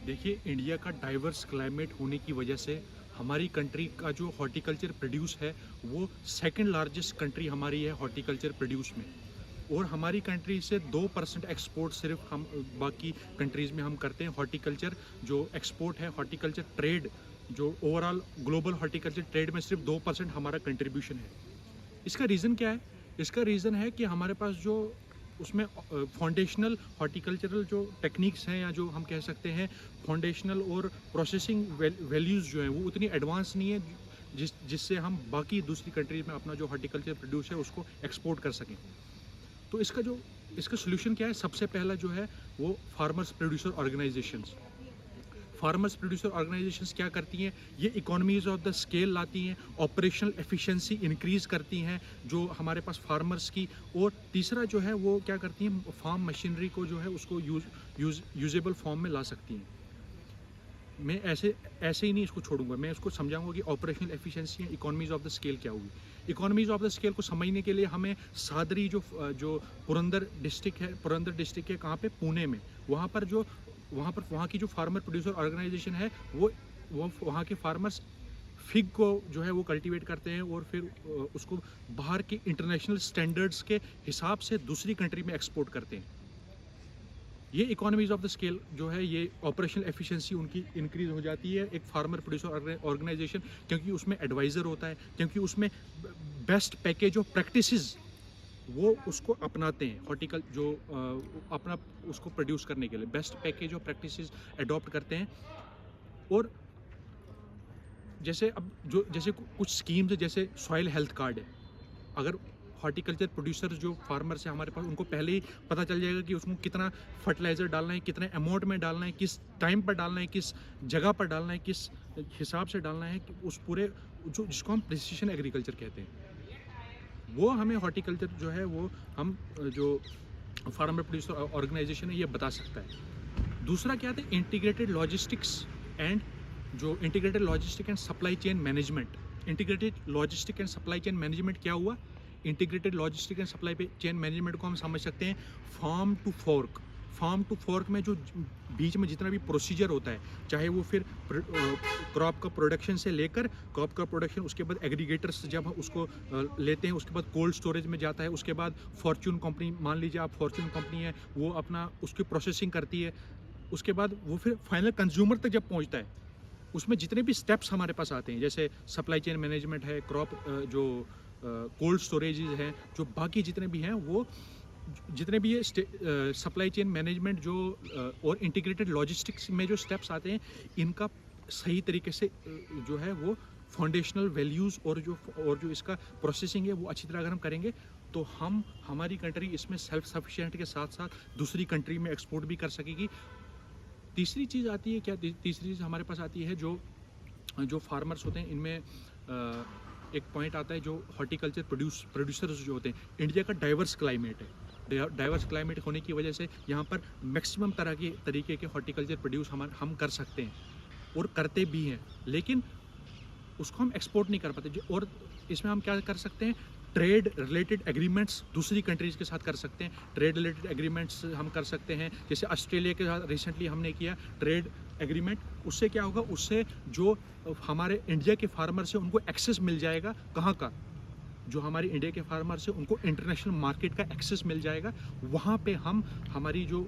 देखिए, इंडिया का diverse climate होने की वजह से हमारी कंट्री का जो हॉर्टिकल्चर प्रोड्यूस है, वो सेकंड लार्जेस्ट कंट्री हमारी है हॉर्टिकल्चर प्रोड्यूस में। और हमारी कंट्री से 2% एक्सपोर्ट सिर्फ हम बाकी कंट्रीज़ में हम करते हैं। हॉर्टिकल्चर जो एक्सपोर्ट है, हॉर्टिकल्चर ट्रेड जो ओवरऑल ग्लोबल हॉर्टिकल्चर ट्रेड में सिर्फ 2% हमारा कंट्रीब्यूशन है। इसका रीज़न क्या है? इसका रीज़न है कि हमारे पास जो उसमें फाउंडेशनल हॉर्टिकल्चरल जो टेक्निक्स हैं, या जो हम कह सकते हैं फाउंडेशनल और प्रोसेसिंग वैल्यूज़ जो हैं, वो उतनी एडवांस नहीं है जिससे हम बाकी दूसरी कंट्रीज में अपना जो हॉर्टिकल्चर प्रोड्यूस है उसको एक्सपोर्ट कर सकें। तो इसका सोल्यूशन क्या है? सबसे पहला जो है वो farmers producer organisations. Farmers producer organisations क्या करती हैं? ये इकोनॉमीज ऑफ द स्केल लाती हैं, ऑपरेशनल एफिशिएंसी इंक्रीज़ करती हैं जो हमारे पास फार्मर्स की। और तीसरा जो है वो क्या करती हैं? फार्म मशीनरी को जो है उसको यूजेबल फॉर्म में ला सकती हैं। मैं ऐसे ऐसे ही नहीं इसको छोड़ूंगा, मैं इसको समझाऊंगा कि ऑपरेशनल एफिशिएंसी या इकोनॉमीज ऑफ द स्केल क्या होगी। इकोनॉमीज ऑफ द स्केल को समझने के लिए हमें सादरी जो पुरंदर डिस्ट्रिक्ट है, कहाँ पे? पुणे में। वहाँ की जो फार्मर प्रोड्यूसर ऑर्गेनाइजेशन है, वो वहाँ के फार्मर्स फिग को जो है वो कल्टीवेट करते हैं और फिर उसको बाहर के इंटरनेशनल स्टैंडर्ड्स के हिसाब से दूसरी कंट्री में एक्सपोर्ट करते हैं। ये इकोनॉमीज ऑफ द स्केल जो है, ये ऑपरेशनल एफिशिएंसी उनकी इंक्रीज हो जाती है एक फार्मर प्रोड्यूसर ऑर्गेनाइजेशन, क्योंकि उसमें एडवाइज़र होता है, क्योंकि उसमें बेस्ट पैकेज ऑफ प्रैक्टिसेस वो उसको अपनाते हैं। हॉर्टिकल जो अपना उसको प्रोड्यूस करने के लिए best package of practices adopt करते हैं। और जैसे कुछ स्कीम्स है, जैसे सॉइल हेल्थ कार्ड है। अगर हॉर्टिकल्चर प्रोड्यूसर जो फार्मर्स है हमारे पास, उनको पहले ही पता चल जाएगा कि उसको कितना फर्टिलाइज़र डालना है, कितने अमाउंट में डालना है, किस टाइम पर डालना है, किस जगह पर डालना है, किस हिसाब से डालना है, कि उस पूरे जिसको हम प्रिसिशन एग्रीकल्चर कहते हैं, वो हमें हॉर्टिकल्चर जो है वो हम जो फार्मर प्रोड्यूसर ऑर्गेनाइजेशन है ये बता सकता है। दूसरा क्या था? Integrated logistic and supply chain management. Integrated logistic and supply chain management क्या हुआ? Integrated logistic and supply chain management को हम समझ सकते हैं farm to fork. Farm to fork में जो बीच में जितना भी प्रोसीजर होता है, चाहे वो फिर क्रॉप का प्रोडक्शन से लेकर क्रॉप का प्रोडक्शन, उसके बाद एग्रीगेटर्स जब उसको लेते हैं, उसके बाद कोल्ड स्टोरेज में जाता है, उसके बाद फॉर्च्यून कंपनी, मान लीजिए आप फॉर्च्यून कंपनी है, वो अपना उसकी प्रोसेसिंग करती है, उसके बाद वो फिर फाइनल कंज्यूमर तक जब पहुंचता है, उसमें जितने भी स्टेप्स हमारे पास आते हैं, जैसे सप्लाई चेन मैनेजमेंट है, क्रॉप जो कोल्ड स्टोरेज हैं, जो बाकी जितने भी हैं, वो जितने भी ये सप्लाई चेन मैनेजमेंट जो और इंटीग्रेटेड लॉजिस्टिक्स में जो स्टेप्स आते हैं, इनका सही तरीके से जो है वो फाउंडेशनल वैल्यूज़ और जो इसका प्रोसेसिंग है वो अच्छी तरह अगर हम करेंगे, तो हमारी कंट्री इसमें सेल्फ सफिशिएंट के साथ साथ दूसरी कंट्री में एक्सपोर्ट भी कर सकेगी। तीसरी चीज़ आती है क्या? तीसरी चीज़ हमारे पास आती है जो फार्मर्स होते हैं, इनमें एक पॉइंट आता है जो हॉर्टिकल्चर प्रोड्यूसर्स जो होते हैं। इंडिया का डाइवर्स क्लाइमेट है। डाइवर्स क्लाइमेट होने की वजह से यहाँ पर मैक्सिमम तरीके के हॉर्टिकल्चर प्रोड्यूस हम कर सकते हैं और करते भी हैं, लेकिन उसको हम एक्सपोर्ट नहीं कर पाते। और इसमें हम क्या कर सकते हैं? ट्रेड रिलेटेड एग्रीमेंट्स दूसरी कंट्रीज़ के साथ कर सकते हैं। ट्रेड रिलेटेड एग्रीमेंट्स हम कर सकते हैं, जैसे ऑस्ट्रेलिया के साथ रिसेंटली हमने किया ट्रेड एग्रीमेंट। उससे क्या होगा? उससे जो हमारे इंडिया के फार्मर्स हैं उनको एक्सेस मिल जाएगा। कहाँ का? जो हमारे इंडिया के फार्मर्स हैं उनको इंटरनेशनल मार्केट का एक्सेस मिल जाएगा। वहाँ पे हम हमारी जो